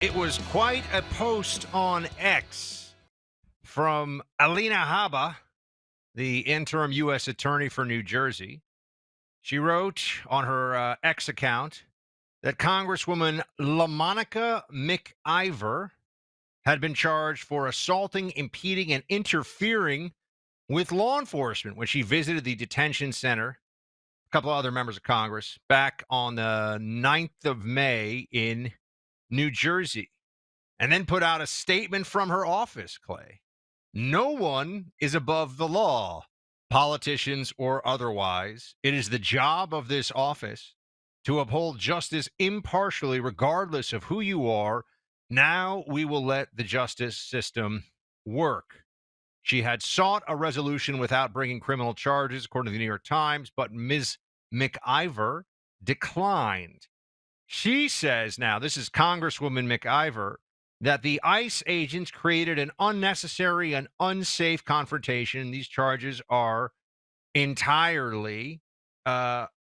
It was quite a post on X from Alina Habba, the interim U.S. attorney for New Jersey. She wrote on her X account that Congresswoman LaMonica McIver had been charged for assaulting, impeding, and interfering with law enforcement when she visited the detention center. A couple of other members of Congress back on the 9th of May in New Jersey, and then put out a statement from her office, Clay. No one is above the law, politicians or otherwise. It is the job of this office to uphold justice impartially, regardless of who you are. Now we will let the justice system work. She had sought a resolution without bringing criminal charges, according to the New York Times, but Ms. McIver declined. She says now, this is Congresswoman McIver, that the ICE agents created an unnecessary and unsafe confrontation. These charges are entirely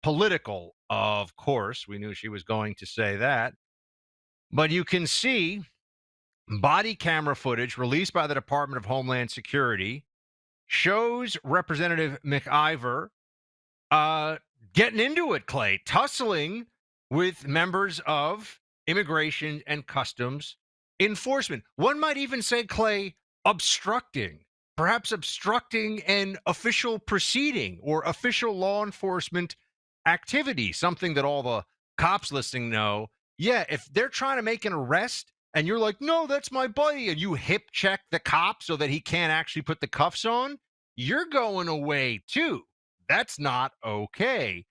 political, of course. We knew she was going to say that. But you can see body camera footage released by the Department of Homeland Security shows Representative McIver getting into it, Clay, tussling with members of Immigration and Customs Enforcement. One might even say, Clay, perhaps obstructing an official proceeding or official law enforcement activity, something that all the cops listening know. Yeah, if they're trying to make an arrest and you're like, no, that's my buddy, and you hip check the cop so that he can't actually put the cuffs on, you're going away too. That's not okay.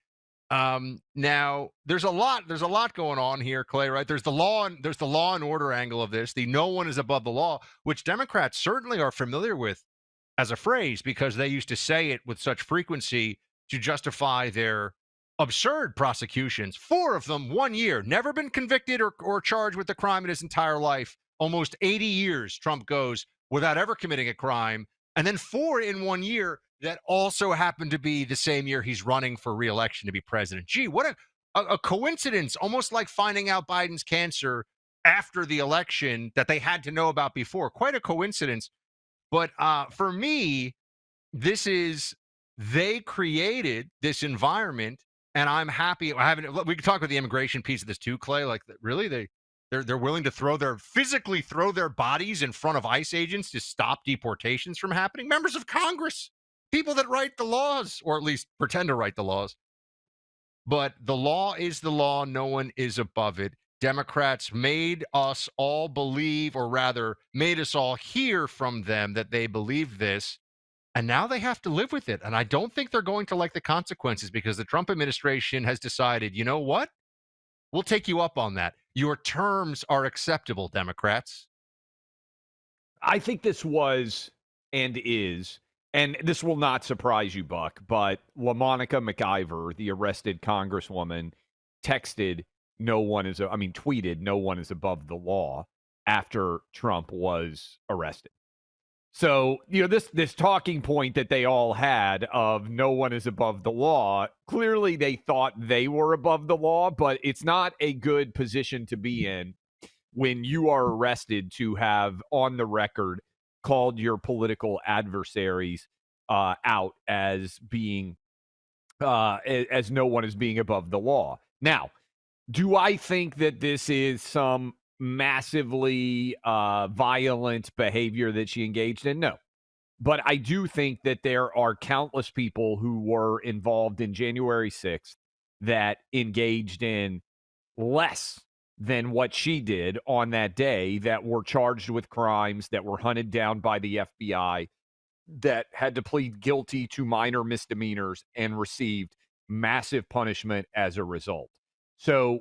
Now there's a lot going on here, Clay, right? There's the law and order angle of this, the no one is above the law, which Democrats certainly are familiar with as a phrase because they used to say it with such frequency to justify their absurd prosecutions. 4 of them, 1 year, never been convicted or charged with a crime in his entire life. Almost 80 years Trump goes without ever committing a crime. And then 4 in 1 year that also happened to be the same year he's running for re-election to be president. Gee, what a coincidence, almost like finding out Biden's cancer after the election that they had to know about before. Quite a coincidence. But for me, they created this environment, and I'm happy. We can talk about the immigration piece of this too, Clay. Like, really, they're willing to physically throw their bodies in front of ICE agents to stop deportations from happening. Members of Congress, people that write the laws, or at least pretend to write the laws. But the law is the law. No one is above it. Democrats made us all believe, or rather made us all hear from them that they believe this. And now they have to live with it. And I don't think they're going to like the consequences because the Trump administration has decided, you know what? We'll take you up on that. Your terms are acceptable, Democrats. I think this was and is, and this will not surprise you, Buck, but LaMonica McIver, the arrested Congresswoman, tweeted, no one is above the law after Trump was arrested. So, this talking point that they all had of no one is above the law, clearly they thought they were above the law, but it's not a good position to be in when you are arrested to have on the record called your political adversaries out as being as no one is being above the law. Now, do I think that this is some massively violent behavior that she engaged in? No. But I do think that there are countless people who were involved in January 6th that engaged in less than what she did on that day, that were charged with crimes, that were hunted down by the FBI, that had to plead guilty to minor misdemeanors and received massive punishment as a result. So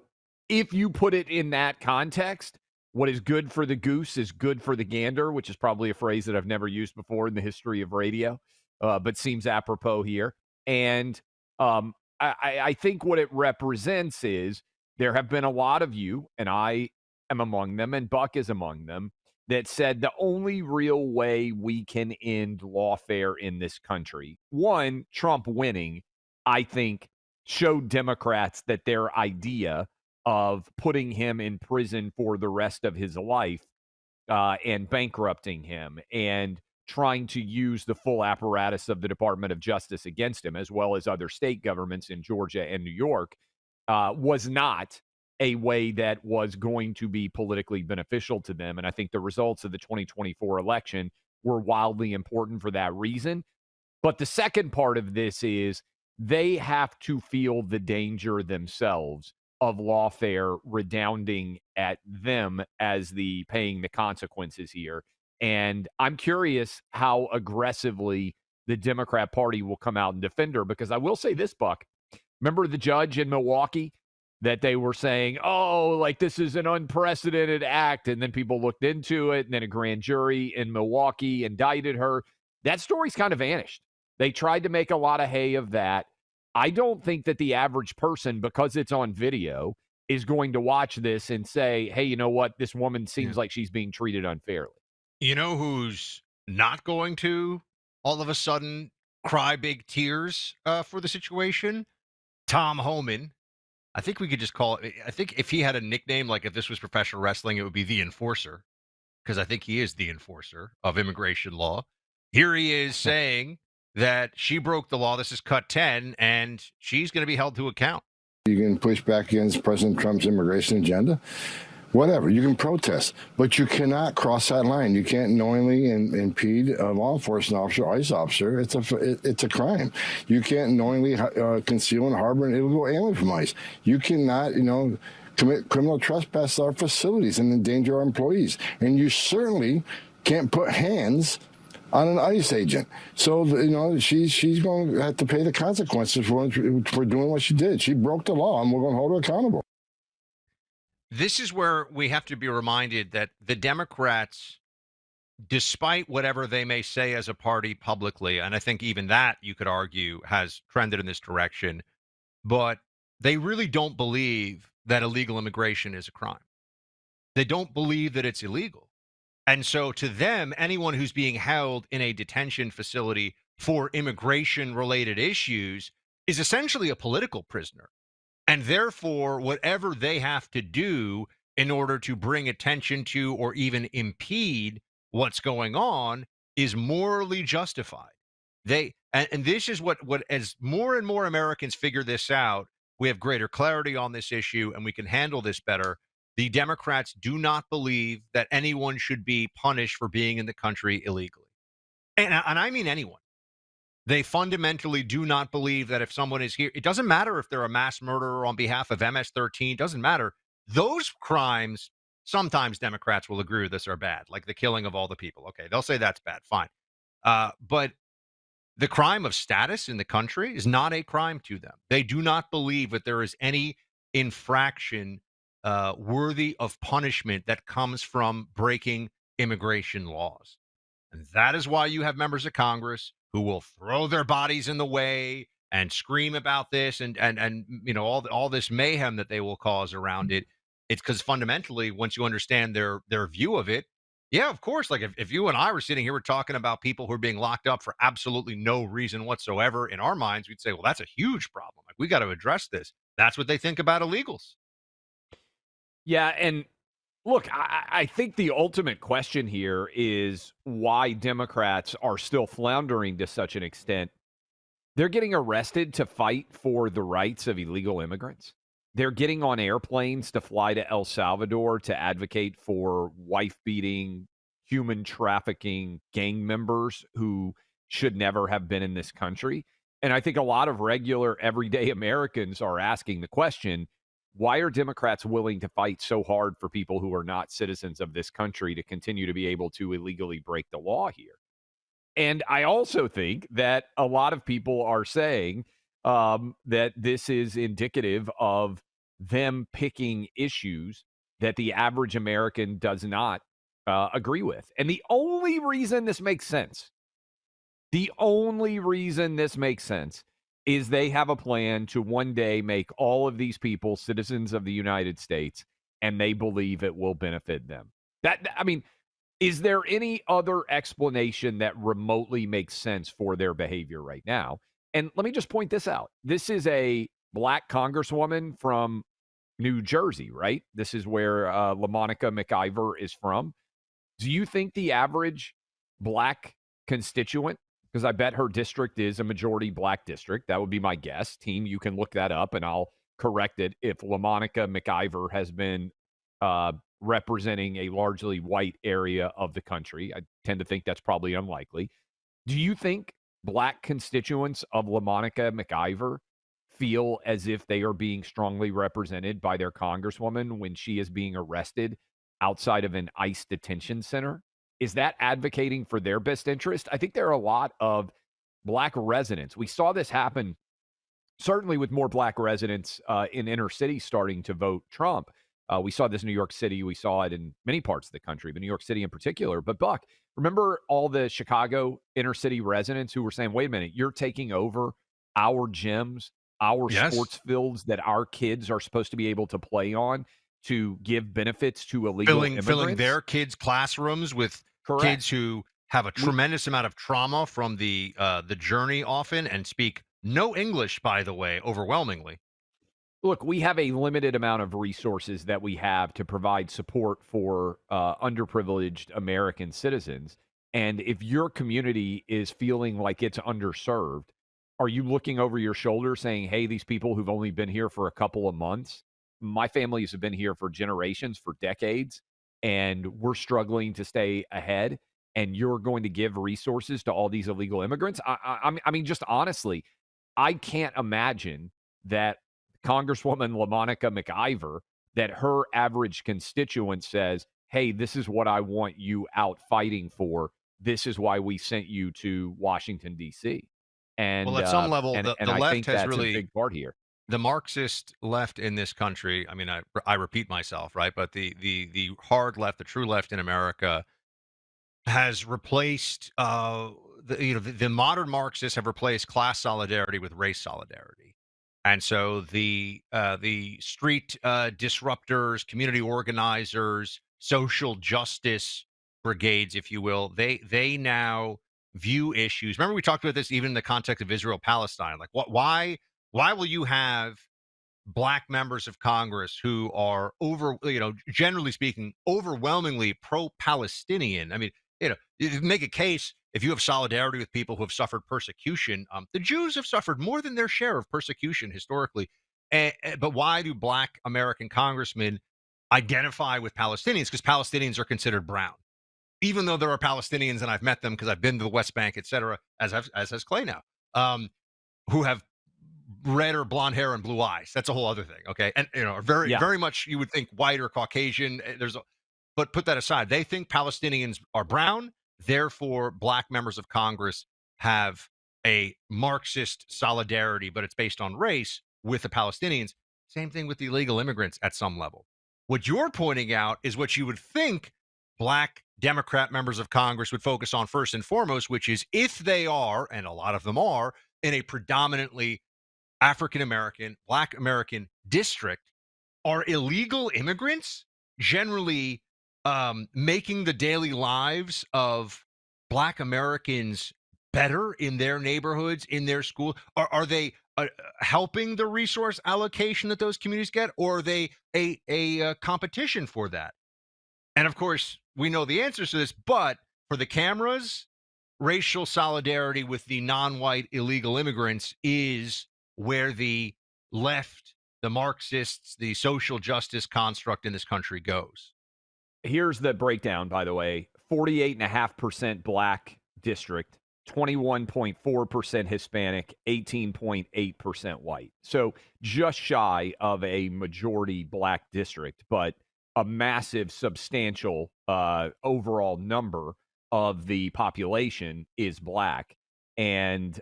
if you put it in that context, what is good for the goose is good for the gander, which is probably a phrase that I've never used before in the history of radio, but seems apropos here. And I think what it represents is there have been a lot of you, and I am among them, and Buck is among them, that said the only real way we can end lawfare in this country, one, Trump winning, I think, showed Democrats that their idea of putting him in prison for the rest of his life and bankrupting him and trying to use the full apparatus of the Department of Justice against him, as well as other state governments in Georgia and New York, was not a way that was going to be politically beneficial to them. And I think the results of the 2024 election were wildly important for that reason. But the second part of this is they have to feel the danger themselves of lawfare redounding at them as the paying the consequences here. And I'm curious how aggressively the Democrat Party will come out and defend her, because I will say this, Buck. Remember the judge in Milwaukee that they were saying, oh, like this is an unprecedented act. And then people looked into it, and then a grand jury in Milwaukee indicted her. That story's kind of vanished. They tried to make a lot of hay of that. I don't think that the average person, because it's on video, is going to watch this and say, hey, you know what? This woman seems like she's being treated unfairly. You know who's not going to all of a sudden cry big tears for the situation? Tom Homan. I think we could just call it, I think if he had a nickname, like if this was professional wrestling, it would be the Enforcer, because I think he is the enforcer of immigration law. Here he is saying that she broke the law. This is cut 10, and she's going to be held to account. You can push back against President Trump's immigration agenda. Whatever, you can protest, but you cannot cross that line. You can't knowingly impede a law enforcement officer, ICE officer. It's a crime. You can't knowingly conceal and harbor an illegal alien from ICE. You cannot, commit criminal trespass at our facilities and endanger our employees. And you certainly can't put hands on an ICE agent. So, she's going to have to pay the consequences for doing what she did. She broke the law, and we're going to hold her accountable. This is where we have to be reminded that the Democrats, despite whatever they may say as a party publicly, and I think even that you could argue has trended in this direction, but they really don't believe that illegal immigration is a crime. They don't believe that it's illegal. And so to them, anyone who's being held in a detention facility for immigration-related issues is essentially a political prisoner. And therefore, whatever they have to do in order to bring attention to or even impede what's going on is morally justified. And this is what as more and more Americans figure this out, we have greater clarity on this issue and we can handle this better. The Democrats do not believe that anyone should be punished for being in the country illegally. And I mean anyone. They fundamentally do not believe that if someone is here, it doesn't matter if they're a mass murderer on behalf of MS-13, it doesn't matter. Those crimes, sometimes Democrats will agree with this, are bad, like the killing of all the people. Okay, they'll say that's bad, fine. But the crime of status in the country is not a crime to them. They do not believe that there is any infraction worthy of punishment that comes from breaking immigration laws. And that is why you have members of Congress who will throw their bodies in the way and scream about this and all this mayhem that they will cause around it. It's because fundamentally, once you understand their view of it, yeah, of course, like if you and I were sitting here, we're talking about people who are being locked up for absolutely no reason whatsoever, in our minds, we'd say, well, that's a huge problem. Like, we got to address this. That's what they think about illegals. Yeah, and look, I think the ultimate question here is why Democrats are still floundering to such an extent. They're getting arrested to fight for the rights of illegal immigrants. They're getting on airplanes to fly to El Salvador to advocate for wife-beating, human trafficking gang members who should never have been in this country. And I think a lot of regular, everyday Americans are asking the question, why are Democrats willing to fight so hard for people who are not citizens of this country to continue to be able to illegally break the law here? And I also think that a lot of people are saying that this is indicative of them picking issues that the average American does not agree with. And the only reason this makes sense, is they have a plan to one day make all of these people citizens of the United States, and they believe it will benefit them. Is there any other explanation that remotely makes sense for their behavior right now? And let me just point this out. This is a black congresswoman from New Jersey, right? This is where LaMonica McIver is from. Do you think the average black constituent, because I bet her district is a majority black district, that would be my guess. Team, you can look that up and I'll correct it if LaMonica McIver has been representing a largely white area of the country. I tend to think that's probably unlikely. Do you think black constituents of LaMonica McIver feel as if they are being strongly represented by their congresswoman when she is being arrested outside of an ICE detention center? Is that advocating for their best interest? I think there are a lot of black residents. We saw this happen certainly with more black residents in inner cities starting to vote Trump. We saw this in New York City. We saw it in many parts of the country, but New York City in particular. But Buck, remember all the Chicago inner city residents who were saying, wait a minute, you're taking over our gyms, our Yes. sports fields that our kids are supposed to be able to play on to give benefits to illegal immigrants? Filling their kids' classrooms with Correct. kids who have a tremendous amount of trauma from the journey often and speak no English, by the way, overwhelmingly. Look, we have a limited amount of resources that we have to provide support for underprivileged American citizens. And if your community is feeling like it's underserved, are you looking over your shoulder saying, hey, these people who've only been here for a couple of months, my families have been here for generations, for decades, and we're struggling to stay ahead, and you're going to give resources to all these illegal immigrants? I mean, just honestly, I can't imagine that Congresswoman LaMonica McIver, that her average constituent says, hey, this is what I want you out fighting for. This is why we sent you to Washington, D.C. And Well, at some level, and the I left think has that's really a big part here. the Marxist left in this country. I mean, I repeat myself, right? But the hard left, the true left in America, has replaced the modern Marxists have replaced class solidarity with race solidarity. And so the street disruptors, community organizers, social justice brigades, if you will, they now view issues. Remember, we talked about this even in the context of Israel Palestine. Like, why will you have black members of Congress who are generally speaking, overwhelmingly pro-Palestinian? I mean, you make a case if you have solidarity with people who have suffered persecution. The Jews have suffered more than their share of persecution historically. But why do black American congressmen identify with Palestinians? Because Palestinians are considered brown, even though there are Palestinians, and I've met them because I've been to the West Bank, et cetera, as has Clay now, who have red or blonde hair and blue eyes. That's a whole other thing. Okay. And, very much you would think white or Caucasian. But put that aside. They think Palestinians are brown. Therefore, black members of Congress have a Marxist solidarity, but it's based on race with the Palestinians. Same thing with the illegal immigrants at some level. What you're pointing out is what you would think black Democrat members of Congress would focus on first and foremost, which is if they are, and a lot of them are, in a predominantly African American, black American district, are illegal immigrants generally making the daily lives of black Americans better in their neighborhoods, in their school? Are they helping the resource allocation that those communities get, or are they a competition for that? And of course, we know the answers to this, but for the cameras, racial solidarity with the non-white illegal immigrants is where the left, the Marxists, the social justice construct in this country goes. Here's the breakdown, by the way. 48.5% black district, 21.4% Hispanic, 18.8% white. So just shy of a majority black district, but a massive, substantial overall number of the population is black. And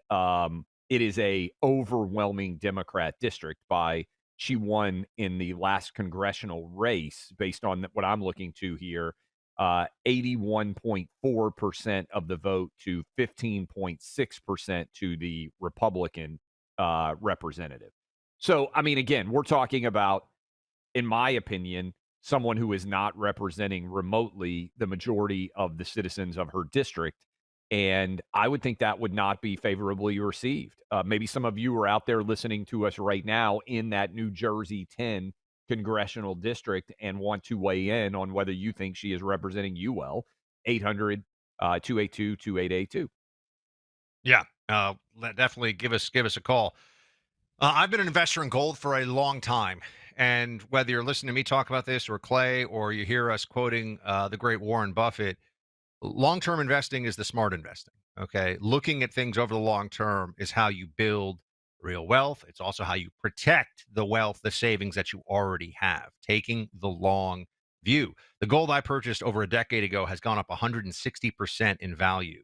it is a overwhelming Democrat district. She won in the last congressional race based on what I'm looking to here, 81.4% of the vote to 15.6% to the Republican representative. So, I mean, again, we're talking about, in my opinion, someone who is not representing remotely the majority of the citizens of her district. And I would think that would not be favorably received. Maybe some of you are out there listening to us right now in that New Jersey 10 congressional district and want to weigh in on whether you think she is representing you well, 800 282 2882. Yeah, definitely give us a call. I've been an investor in gold for a long time, and whether you're listening to me talk about this or Clay, or you hear us quoting the great Warren Buffett, long-term investing is the smart investing. Okay, looking at things over the long term is how you build real wealth. It's also how you protect the wealth, the savings that you already have. Taking the long view. The gold I purchased over a decade ago has gone up 160% in value.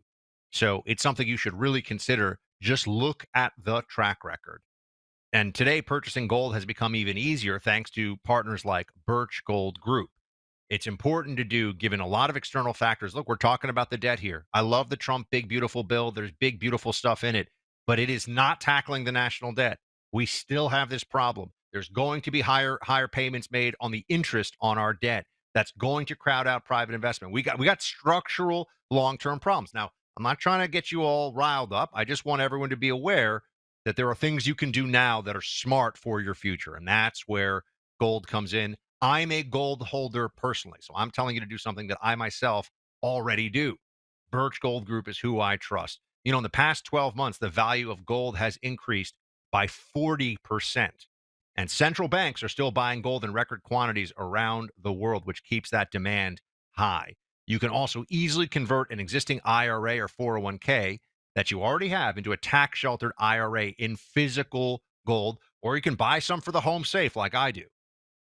So it's something you should really consider. Just look at the track record. And today, purchasing gold has become even easier thanks to partners like Birch Gold Group. It's important to do given a lot of external factors. Look, we're talking about the debt here. I love the Trump big, beautiful bill. There's big, beautiful stuff in it, but it is not tackling the national debt. We still have this problem. There's going to be higher payments made on the interest on our debt. That's going to crowd out private investment. We got structural long-term problems. Now, I'm not trying to get you all riled up. I just want everyone to be aware that there are things you can do now that are smart for your future. And that's where gold comes in. I'm a gold holder personally. So I'm telling you to do something that I myself already do. Birch Gold Group is who I trust. You know, in the past 12 months, the value of gold has increased by 40%. And central banks are still buying gold in record quantities around the world, which keeps that demand high. You can also easily convert an existing IRA or 401k that you already have into a tax sheltered IRA in physical gold, or you can buy some for the home safe like I do.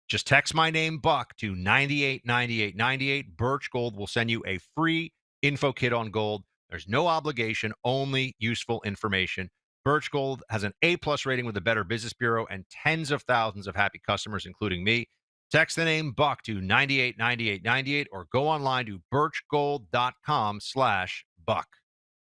Just text my name, Buck, to 989898. Birch Gold will send you a free info kit on gold. There's no obligation, only useful information. Birch Gold has an A-plus rating with the Better Business Bureau and tens of thousands of happy customers, including me. Text the name Buck to 989898 or go online to birchgold.com/Buck.